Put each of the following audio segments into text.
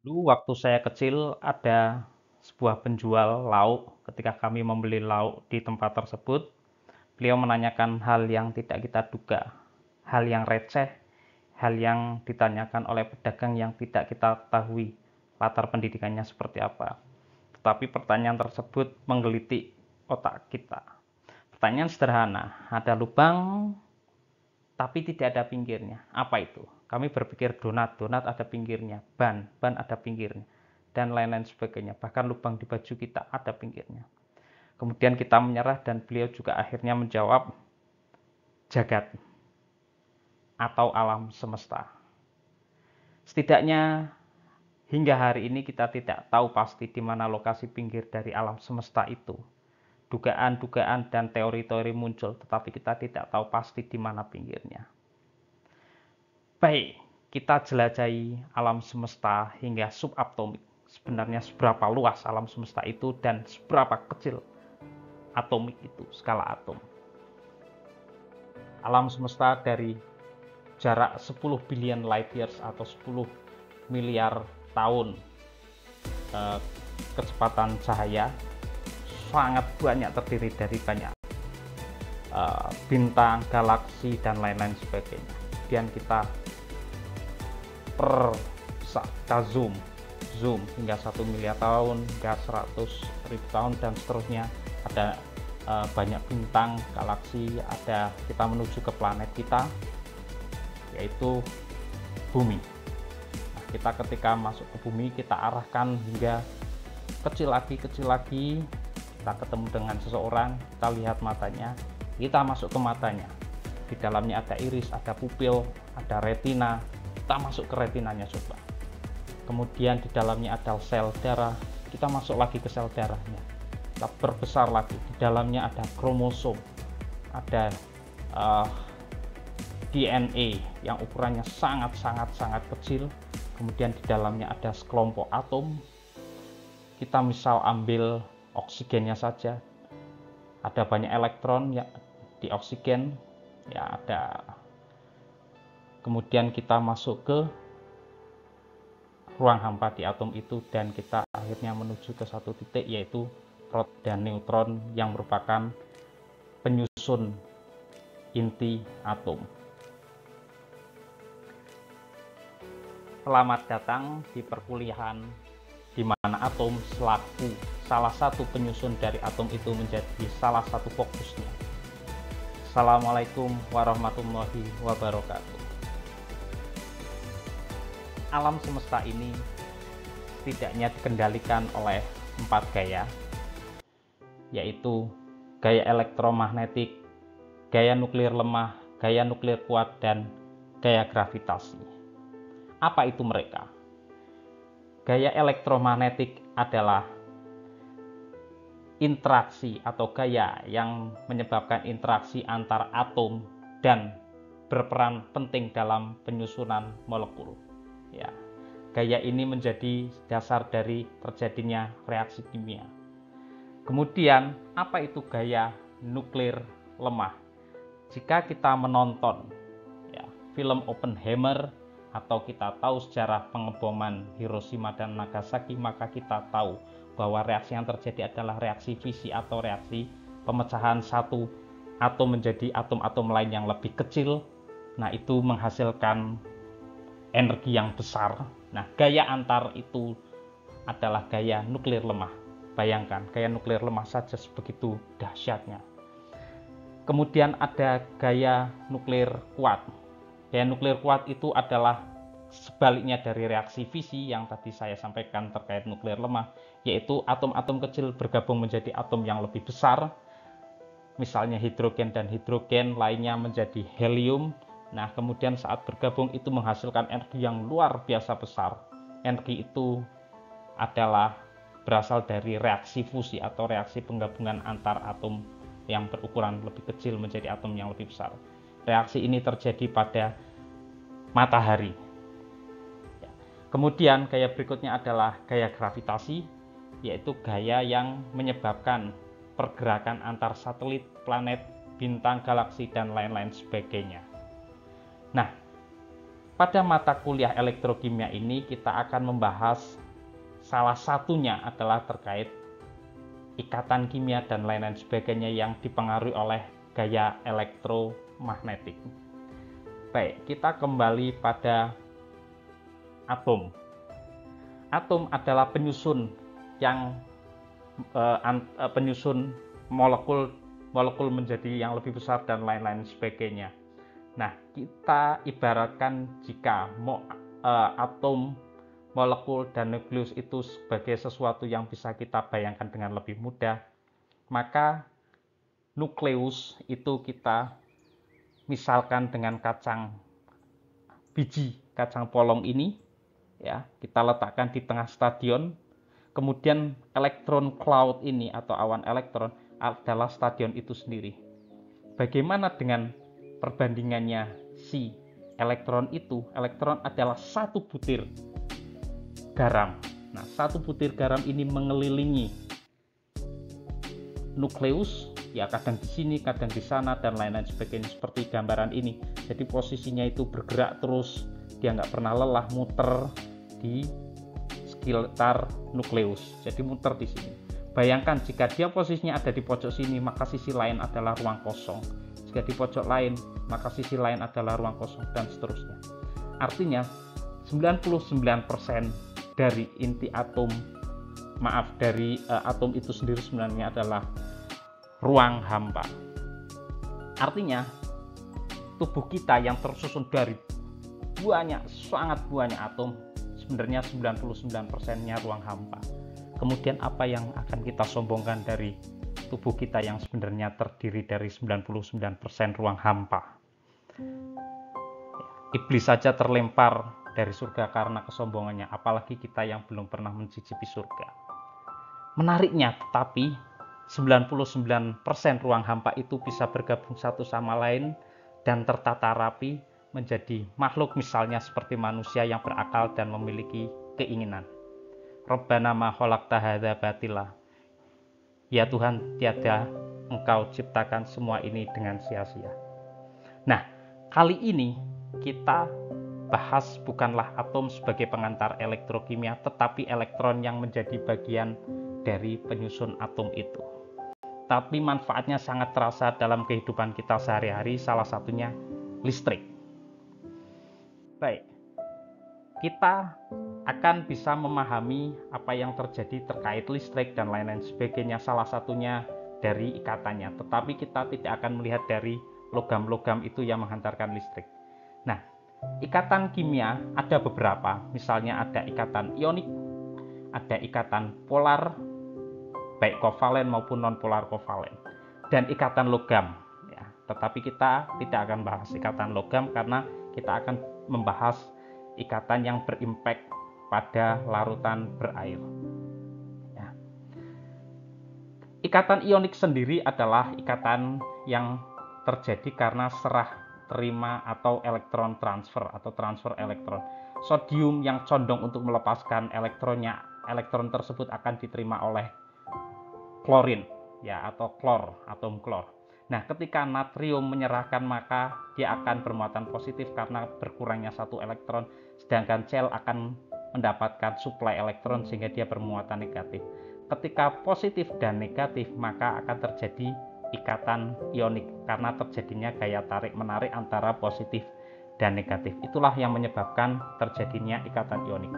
Dulu waktu saya kecil ada sebuah penjual lauk. Ketika kami membeli lauk di tempat tersebut, beliau menanyakan hal yang tidak kita duga, hal yang receh, hal yang ditanyakan oleh pedagang yang tidak kita ketahui latar pendidikannya seperti apa. Tetapi pertanyaan tersebut menggelitik otak kita. Pertanyaan sederhana, ada lubang tapi tidak ada pinggirnya. Apa itu? Kami berpikir donat, donat ada pinggirnya, ban, ban ada pinggirnya, dan lain-lain sebagainya. Bahkan lubang di baju kita ada pinggirnya. Kemudian kita menyerah dan beliau juga akhirnya menjawab jagat atau alam semesta. Setidaknya hingga hari ini kita tidak tahu pasti di mana lokasi pinggir dari alam semesta itu. Dugaan-dugaan dan teori-teori muncul, tetapi kita tidak tahu pasti di mana pinggirnya. Baik, kita jelajahi alam semesta hingga subatomik. Sebenarnya seberapa luas alam semesta itu dan seberapa kecil atomik itu, skala atom. Alam semesta dari jarak 10 billion light years atau 10 miliar tahun kecepatan cahaya sangat banyak, terdiri dari banyak bintang, galaksi, dan lain-lain sebagainya. Kemudian kita kita zoom hingga 1 miliar tahun, hingga 100.000 tahun, dan seterusnya. Ada banyak bintang, galaksi, ada kita menuju ke planet kita, yaitu bumi. Nah, kita ketika masuk ke bumi, kita arahkan hingga kecil lagi, kita ketemu dengan seseorang, kita lihat matanya, kita masuk ke matanya. Di dalamnya ada iris, ada pupil, ada retina, kita masuk ke retinanya coba. Kemudian di dalamnya ada sel darah, kita masuk lagi ke sel darahnya. Kita berbesar lagi, di dalamnya ada kromosom, ada DNA yang ukurannya sangat kecil. Kemudian di dalamnya ada sekelompok atom. Kita misal ambil oksigennya saja, ada banyak elektron ya di oksigen, ya ada. Kemudian kita masuk ke ruang hampa di atom itu, dan kita akhirnya menuju ke satu titik, yaitu proton dan neutron yang merupakan penyusun inti atom. Selamat datang di perkuliahan di mana atom selaku salah satu penyusun dari atom itu menjadi salah satu fokusnya. Assalamualaikum warahmatullahi wabarakatuh. Alam semesta ini setidaknya dikendalikan oleh 4 gaya, yaitu gaya elektromagnetik, gaya nuklir lemah, gaya nuklir kuat, dan gaya gravitasi. Apa itu mereka? Gaya elektromagnetik adalah interaksi atau gaya yang menyebabkan interaksi antar atom dan berperan penting dalam penyusunan molekul. Ya, gaya ini menjadi dasar dari terjadinya reaksi kimia. Kemudian, apa itu gaya nuklir lemah? Jika kita menonton ya, film Oppenheimer, atau kita tahu sejarah pengeboman Hiroshima dan Nagasaki, maka kita tahu bahwa reaksi yang terjadi adalah reaksi fisi atau reaksi pemecahan satu atom menjadi atom-atom lain yang lebih kecil. Nah, itu menghasilkan energi yang besar. Nah, gaya antar itu adalah gaya nuklir lemah. Bayangkan, gaya nuklir lemah saja sebegitu dahsyatnya. Kemudian ada gaya nuklir kuat. Gaya nuklir kuat itu adalah sebaliknya dari reaksi fisi yang tadi saya sampaikan terkait nuklir lemah, yaitu atom-atom kecil bergabung menjadi atom yang lebih besar. Misalnya hidrogen dan hidrogen lainnya menjadi helium. Nah, kemudian saat bergabung itu menghasilkan energi yang luar biasa besar. Energi itu adalah berasal dari reaksi fusi atau reaksi penggabungan antar atom yang berukuran lebih kecil menjadi atom yang lebih besar. Reaksi ini terjadi pada matahari. Kemudian gaya berikutnya adalah gaya gravitasi, yaitu gaya yang menyebabkan pergerakan antar satelit, planet, bintang, galaksi, dan lain-lain sebagainya. Nah, pada mata kuliah elektrokimia ini kita akan membahas salah satunya adalah terkait ikatan kimia dan lain-lain sebagainya yang dipengaruhi oleh gaya elektromagnetik. Baik, kita kembali pada atom. Atom adalah penyusun yang penyusun molekul menjadi yang lebih besar dan lain-lain sebagainya. Nah, kita ibaratkan jika atom, molekul, dan nukleus itu sebagai sesuatu yang bisa kita bayangkan dengan lebih mudah, maka nukleus itu kita misalkan dengan biji kacang polong ini, ya, kita letakkan di tengah stadion, kemudian elektron cloud ini atau awan elektron adalah stadion itu sendiri. Bagaimana dengan perbandingannya si elektron itu? Elektron adalah satu butir garam. Nah, satu butir garam ini mengelilingi nukleus, ya, kadang di sini, kadang di sana, dan lain-lain sebagainya seperti gambaran ini. Jadi posisinya itu bergerak terus, dia nggak pernah lelah, muter di sekitar nukleus. Jadi muter di sini. Bayangkan jika dia posisinya ada di pojok sini, maka sisi lain adalah ruang kosong. Jika di pojok lain, maka sisi lain adalah ruang kosong, dan seterusnya. Artinya 99% dari inti atom, dari atom itu sendiri sebenarnya adalah ruang hampa. Artinya tubuh kita yang tersusun dari sangat banyak atom, sebenarnya 99%-nya ruang hampa. Kemudian apa yang akan kita sombongkan dari tubuh kita yang sebenarnya terdiri dari 99% ruang hampa? Iblis saja terlempar dari surga karena kesombongannya, apalagi kita yang belum pernah mencicipi surga. Menariknya, tetapi 99% ruang hampa itu bisa bergabung satu sama lain dan tertata rapi menjadi makhluk misalnya seperti manusia yang berakal dan memiliki keinginan. Rabbana ma khalaqta hadza batila. Ya Tuhan, tiada Engkau ciptakan semua ini dengan sia-sia. Nah, kali ini kita bahas bukanlah atom sebagai pengantar elektrokimia, tetapi elektron yang menjadi bagian dari penyusun atom itu. Tapi manfaatnya sangat terasa dalam kehidupan kita sehari-hari, salah satunya listrik. Baik, kita akan bisa memahami apa yang terjadi terkait listrik dan lain-lain sebagainya, salah satunya dari ikatannya. Tetapi kita tidak akan melihat dari logam-logam itu yang menghantarkan listrik. Nah, ikatan kimia ada beberapa, misalnya ada ikatan ionik, ada ikatan polar, baik kovalen maupun non-polar kovalen, dan ikatan logam. Ya, tetapi kita tidak akan bahas ikatan logam karena kita akan membahas ikatan yang berimpact pada larutan berair. Ya. Ikatan ionik sendiri adalah ikatan yang terjadi karena serah terima atau elektron transfer atau transfer elektron. Sodium yang condong untuk melepaskan elektronnya, elektron tersebut akan diterima oleh klorin, ya, atau klor, atom klor. Nah, ketika natrium menyerahkan, maka dia akan bermuatan positif karena berkurangnya satu elektron, sedangkan sel akan mendapatkan suplai elektron sehingga dia bermuatan negatif. Ketika positif dan negatif, maka akan terjadi ikatan ionik karena terjadinya gaya tarik-menarik antara positif dan negatif. Itulah yang menyebabkan terjadinya ikatan ionik.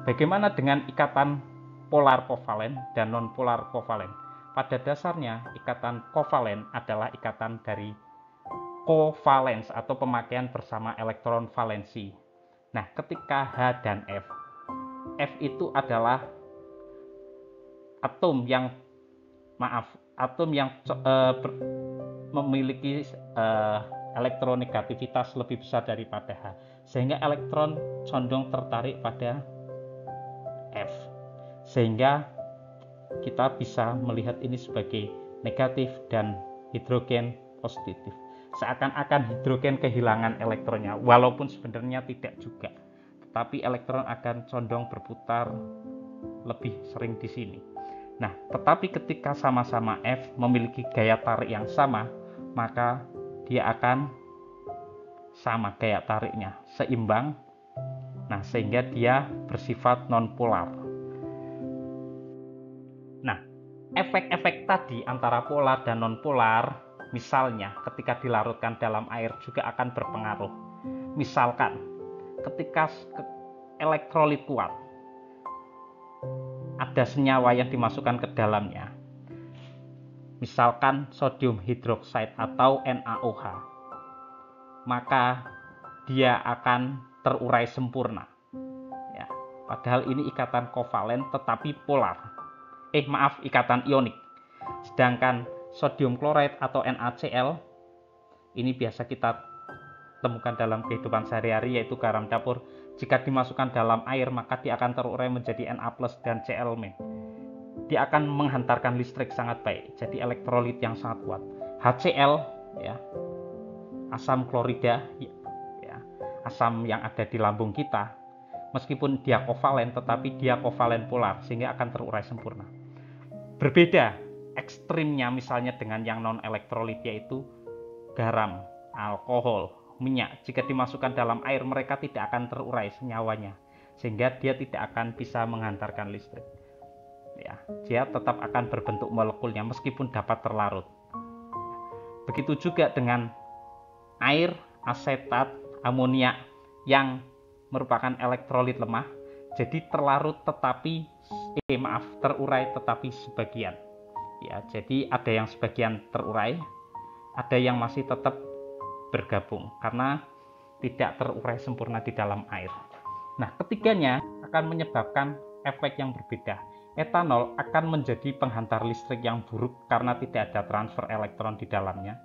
Bagaimana dengan ikatan polar kovalen dan non-polar kovalen? Pada dasarnya, ikatan kovalen adalah ikatan dari kovalens atau pemakaian bersama elektron valensi. Nah, ketika H dan F itu adalah atom yang memiliki elektronegativitas lebih besar daripada H, sehingga elektron condong tertarik pada F, sehingga kita bisa melihat ini sebagai negatif dan hidrogen positif. Seakan-akan hidrogen kehilangan elektronnya, walaupun sebenarnya tidak juga. Tetapi elektron akan condong berputar lebih sering di sini. Nah, tetapi ketika sama-sama F memiliki gaya tarik yang sama, maka dia akan sama gaya tariknya, seimbang. Nah, sehingga dia bersifat non-polar. Nah, efek-efek tadi antara polar dan non-polar, misalnya ketika dilarutkan dalam air juga akan berpengaruh. Misalkan ketika elektrolit kuat, ada senyawa yang dimasukkan ke dalamnya, misalkan sodium hidroksida atau NaOH, maka dia akan terurai sempurna. Ya, padahal ini ikatan kovalen tetapi polar. Ikatan ionik. Sedangkan sodium klorida atau NaCl ini biasa kita temukan dalam kehidupan sehari-hari, yaitu garam dapur. Jika dimasukkan dalam air maka dia akan terurai menjadi Na+ dan Cl-. Dia akan menghantarkan listrik sangat baik. Jadi elektrolit yang sangat kuat. HCl, ya, asam klorida, ya, asam yang ada di lambung kita, meskipun dia kovalen tetapi dia kovalen polar sehingga akan terurai sempurna. Berbeda ekstrimnya misalnya dengan yang non elektrolit, yaitu garam, alkohol, minyak. Jika dimasukkan dalam air mereka tidak akan terurai senyawanya sehingga dia tidak akan bisa menghantarkan listrik. Ya, dia tetap akan berbentuk molekulnya meskipun dapat terlarut. Begitu juga dengan air, asetat, amonia yang merupakan elektrolit lemah, jadi terlarut tetapi terurai tetapi sebagian. Ya, jadi ada yang sebagian terurai, ada yang masih tetap bergabung karena tidak terurai sempurna di dalam air. Nah, ketiganya akan menyebabkan efek yang berbeda. Etanol akan menjadi penghantar listrik yang buruk karena tidak ada transfer elektron di dalamnya.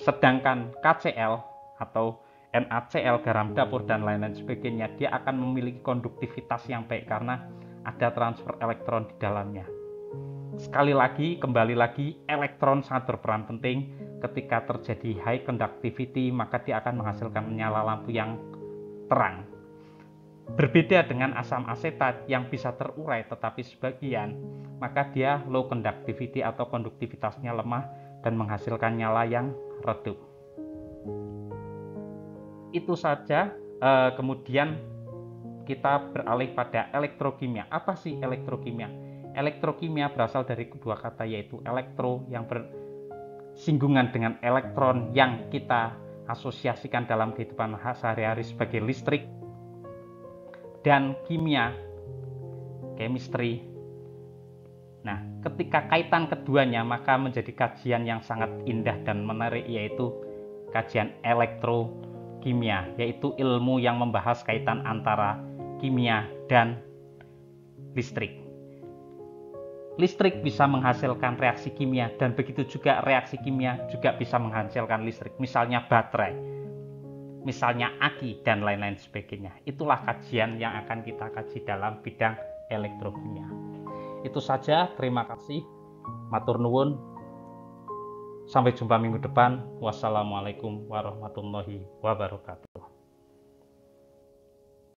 Sedangkan KCl atau NaCl, garam dapur dan lain-lain sebagainya, dia akan memiliki konduktivitas yang baik karena ada transfer elektron di dalamnya. Sekali lagi, kembali lagi, elektron sangat berperan penting. Ketika terjadi high conductivity, maka dia akan menghasilkan nyala lampu yang terang. Berbeda dengan asam asetat yang bisa terurai tetapi sebagian, maka dia low conductivity atau konduktivitasnya lemah dan menghasilkan nyala yang redup. Itu saja. Kemudian kita beralih pada elektrokimia. Apa sih elektrokimia? Elektrokimia berasal dari kedua kata, yaitu elektro yang bersinggungan dengan elektron yang kita asosiasikan dalam kehidupan sehari-hari sebagai listrik, dan kimia, chemistry. Nah, ketika kaitan keduanya maka menjadi kajian yang sangat indah dan menarik, yaitu kajian elektrokimia, yaitu ilmu yang membahas kaitan antara kimia dan listrik. Listrik bisa menghasilkan reaksi kimia dan begitu juga reaksi kimia juga bisa menghasilkan listrik, misalnya baterai, misalnya aki dan lain-lain sebagainya. Itulah kajian yang akan kita kaji dalam bidang elektrokimia. Itu saja, terima kasih, matur nuwun, sampai jumpa minggu depan. Wassalamualaikum warahmatullahi wabarakatuh.